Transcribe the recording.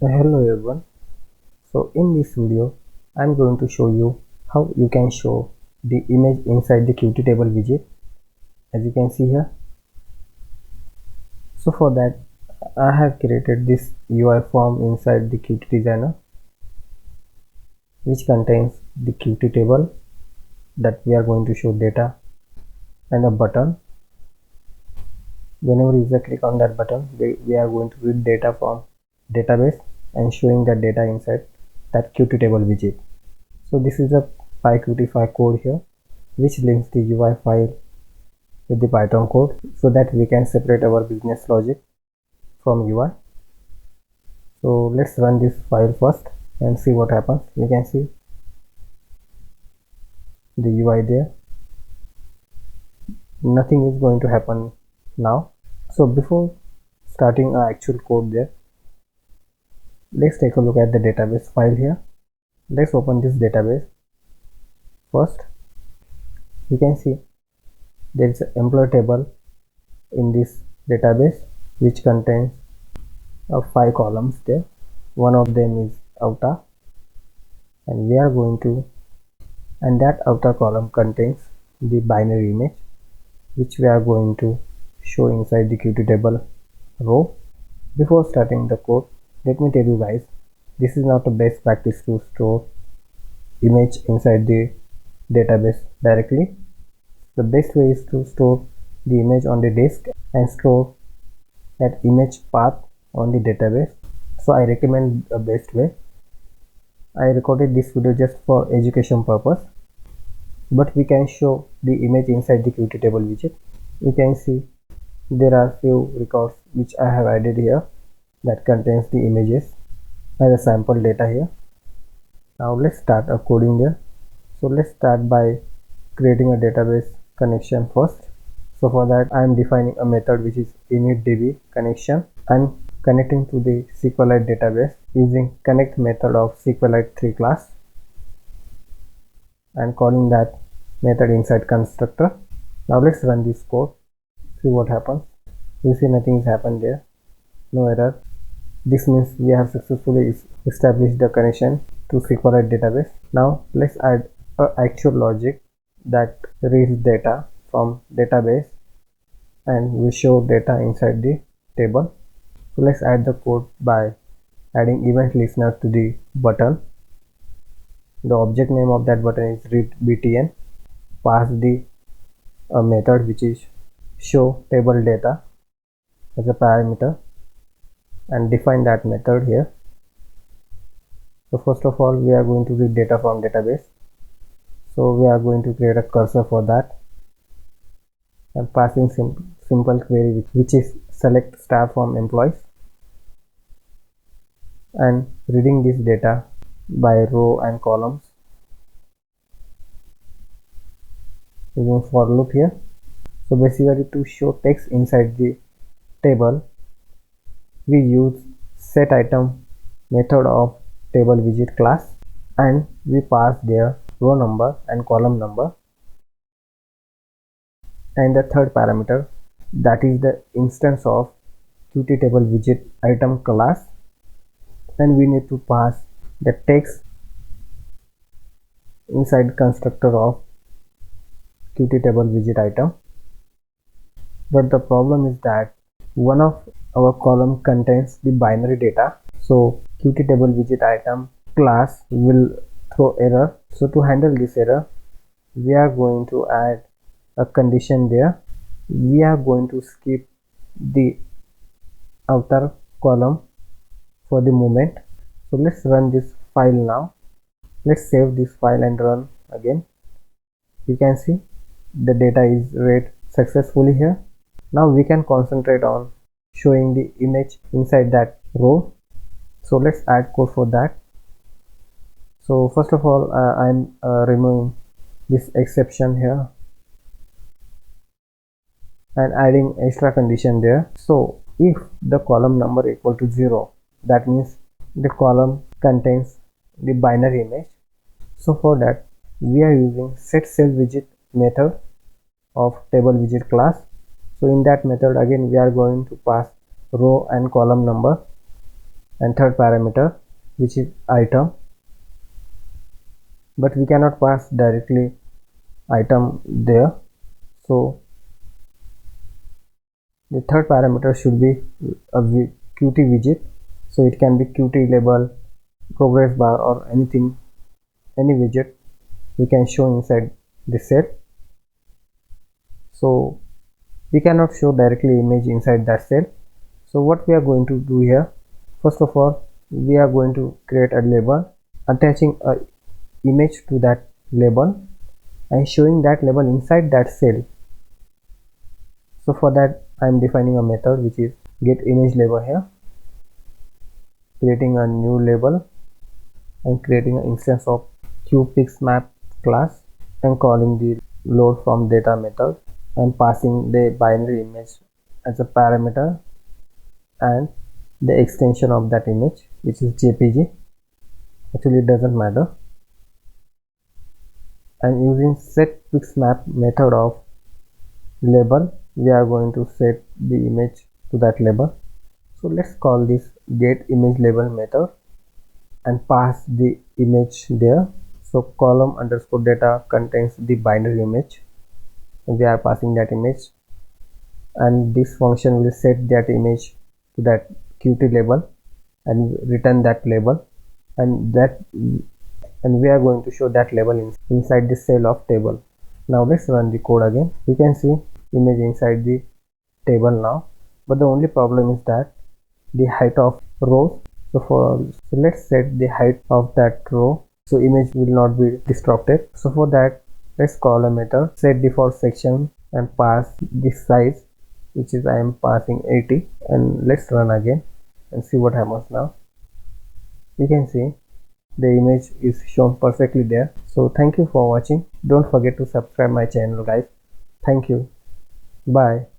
Hello everyone. So in this video, I'm going to show you how you can show the image inside the Qt table widget, as you can see here. So for that, I have created this UI form inside the Qt designer, which contains the Qt table that we are going to show data and a button. Whenever user click on that button, we are going to read data from database and showing that data inside that Qt table widget. So this is a PyQt code here, which links the UI file with the Python code so that we can separate our business logic from UI. So let's run this file first and see what happens. You can see the UI there. Nothing is going to happen now. So before starting our actual code there, let's take a look at the database file here. Let's open this database first. You can see there is an employee table in this database which contains 5 columns there. One of them is avatar, and we are going to, and that outer column contains the binary image which we are going to show inside the Qt table row. Before starting the code, let me tell you guys, this is not a best practice to store image inside the database directly. The best way is to store the image on the disk and store that image path on the database. So I recommend the best way. I recorded this video just for education purpose, but we can show the image inside the Qt table widget. You can see there are few records which I have added here that contains the images as a sample data here. Now let's start a coding there. So let's start by creating a database connection first. So for that I am defining a method which is initDB connection and connecting to the SQLite database using connect method of SQLite 3 class and calling that method inside constructor. Now let's run this code, see what happens. You see nothing has happened there, no error. This means we have successfully established the connection to SQLite database. Now let's add a actual logic that reads data from database and will show data inside the table. So let's add the code by adding event listener to the button. The object name of that button is readBTN. Pass the method which is show table data as a parameter and define that method here. So first of all, we are going to read data from database. So we are going to create a cursor for that and passing simple query which is select star from employees and reading this data by row and columns using for loop here. So basically to show text inside the table, we use setItem method of table widget class and we pass their row number and column number, and the third parameter, that is the instance of Qt table widget item class, and we need to pass the text inside constructor of Qt table widget item. But the problem is that one of our column contains the binary data, so Qt table widget item class will throw error. So to handle this error, we are going to add a condition there. We are going to skip the outer column for the moment. So let's run this file now. Let's save this file and run again. You can see the data is read successfully here. Now we can concentrate on showing the image inside that row. So let's add code for that. So first of all, I'm removing this exception here and adding extra condition there. So if the column number equal to 0, that means the column contains the binary image. So for that we are using setCellWidget method of table widget class. So in that method again we are going to pass row and column number and third parameter which is item, but we cannot pass directly item there. So the third parameter should be a Qt widget, so it can be Qt label, progress bar, or anything, any widget we can show inside the set. So we cannot show directly image inside that cell. So what we are going to do here, first of all, we are going to create a label attaching a image to that label and showing that label inside that cell. So for that I am defining a method which is get image label here, creating a new label and creating an instance of QPixMap class and calling the load from data method and passing the binary image as a parameter and the extension of that image which is JPG. Actually it doesn't matter. And using setPixMap method of label, we are going to set the image to that label. So let's call this get image label method and pass the image there. So column underscore data contains the binary image, we are passing that image, and this function will set that image to that Qt label and return that label, and we are going to show that label inside the cell of table. Now let's run the code again. You can see image inside the table now, but the only problem is that the height of rows. So let's set the height of that row so image will not be distorted. So for that, let's call a method set default section and pass this size, which is I am passing 80, and let's run again and see what happens now. You can see the image is shown perfectly there. So thank you for watching. Don't forget to subscribe my channel, guys. Thank you. Bye.